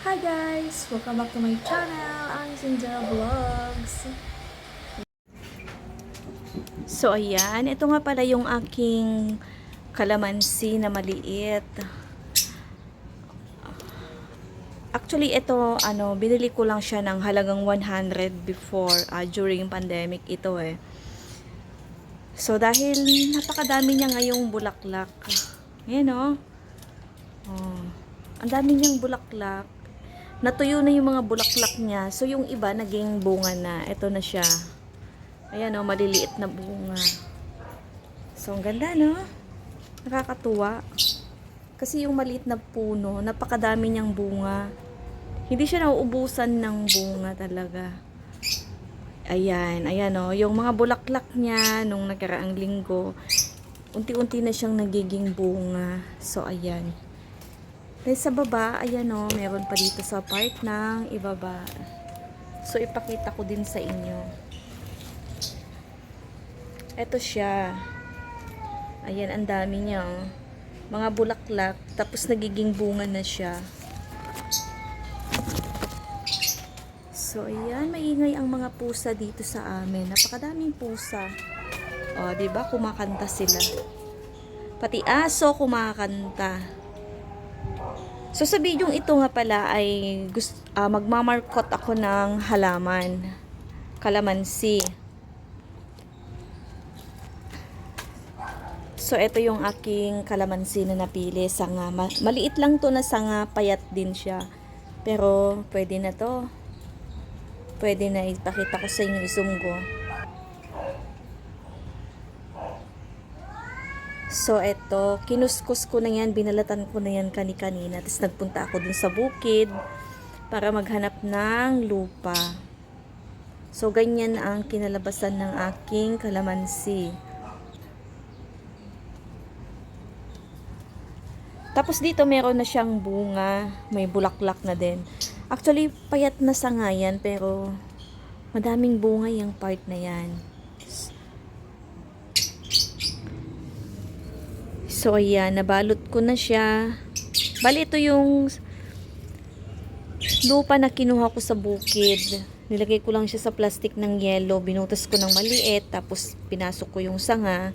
Hi guys! Welcome back to my channel, ang Sinja Vlogs. So ayan, ito nga pala yung aking kalamansi na maliit. Actually ito, binili ko lang siya ng halagang 100 before, during pandemic ito eh. So dahil napakadami niya ngayong bulaklak. Ayan oh. Oh, ang dami niyang bulaklak. Natuyo na yung mga bulaklak niya. So, yung iba, naging bunga na. Ito na siya. Ayan o, maliliit na bunga. So, ang ganda, no? Nakakatuwa. Kasi yung maliit na puno, napakadami niyang bunga. Hindi siya nauubusan ng bunga talaga. Ayan, ayan o. Yung mga bulaklak niya, nung nagkaraang linggo, unti-unti na siyang nagiging bunga. So, ayan. Then sa baba, ayan o, meron pa dito sa part ng ibaba. So, ipakita ko din sa inyo. Ito siya. Ayan, ang dami niya o. Mga bulaklak, tapos nagiging bunga na siya. So, ayan, maingay ang mga pusa dito sa amin. Napakadaming pusa. O, diba? Kumakanta sila. Pati aso kumakanta. So sa video ito nga pala ay magmamarkot ako ng halaman, kalamansi. So ito yung aking kalamansi na napili, sanga. Maliit lang to na sanga, payat din siya. Pero pwede na to. Pwede na ipakita ko sa inyo, i-zoom ko. So, eto, kinuskus ko na yan, binalatan ko na yan kanina. Tapos nagpunta ako dun sa bukid para maghanap ng lupa. So, ganyan ang kinalabasan ng aking kalamansi. Tapos dito meron na siyang bunga, may bulaklak na din. Actually, payat na sanga yan, pero madaming bunga yung part na yan. So, ayan, nabalot ko na siya. Bali, ito yung lupa na kinuha ko sa bukid. Nilagay ko lang siya sa plastic ng yelo. Binutas ko ng maliit. Tapos, pinasok ko yung sanga.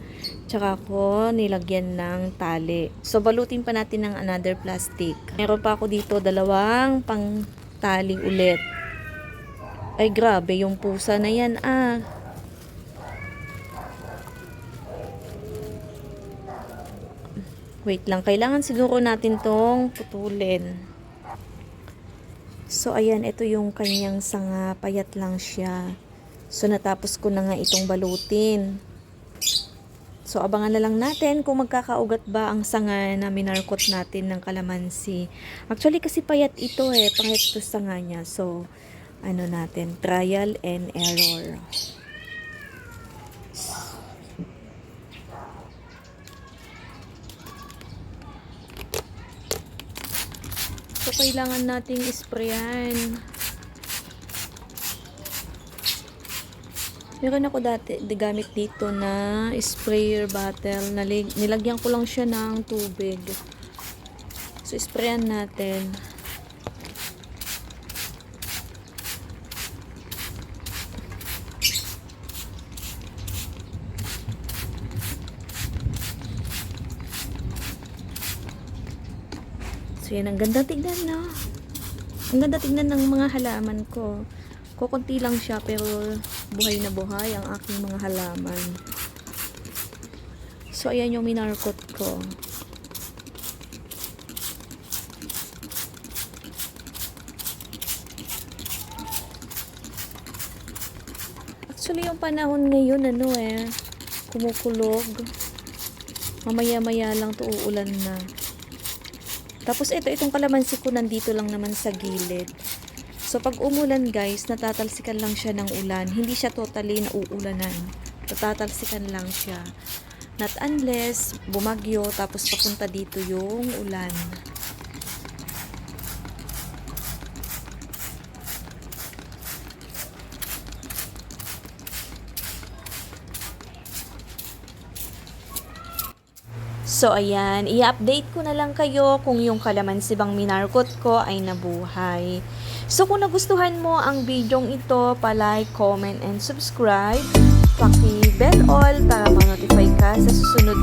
Tsaka ko nilagyan ng tali. So, balutin pa natin ng another plastic. Meron pa ako dito dalawang pang tali ulit. Ay, grabe, yung pusa na yan, Wait lang, kailangan siguro natin tong putulin. So, ayan, ito yung kanyang sanga, payat lang siya. So, natapos ko na nga itong balutin. So, abangan na lang natin kung magkakaugat ba ang sanga na minarkot natin ng kalamansi. Actually, kasi payat ito payat ito sanga niya. So, ano natin, trial and error. So, kailangan nating isprayan. Meron ako dati gamit dito na sprayer bottle. Nilagyan ko lang siya ng tubig. So, sprayan natin. So, yan. Ang ganda tignan, no? Ang ganda tignan ng mga halaman ko. Kukunti lang siya, pero buhay na buhay ang aking mga halaman. So, ayan yung minarkot ko. Actually, yung panahon ngayon, kumukulog. Mamaya-maya lang to uulan na. Tapos itong kalamansi ko nandito lang naman sa gilid. So pag umulan guys, natatalsikan lang siya ng ulan. Hindi siya totally nauulanan. Natatalsikan lang siya. Not unless bumagyo tapos papunta dito yung ulan. So ayan, i-update ko na lang kayo kung yung kalamansi bang minarkot ko ay nabuhay. So kung nagustuhan mo ang videong ito, pa-like, comment, and subscribe. Paki-bell all para ma-notify ka sa susunod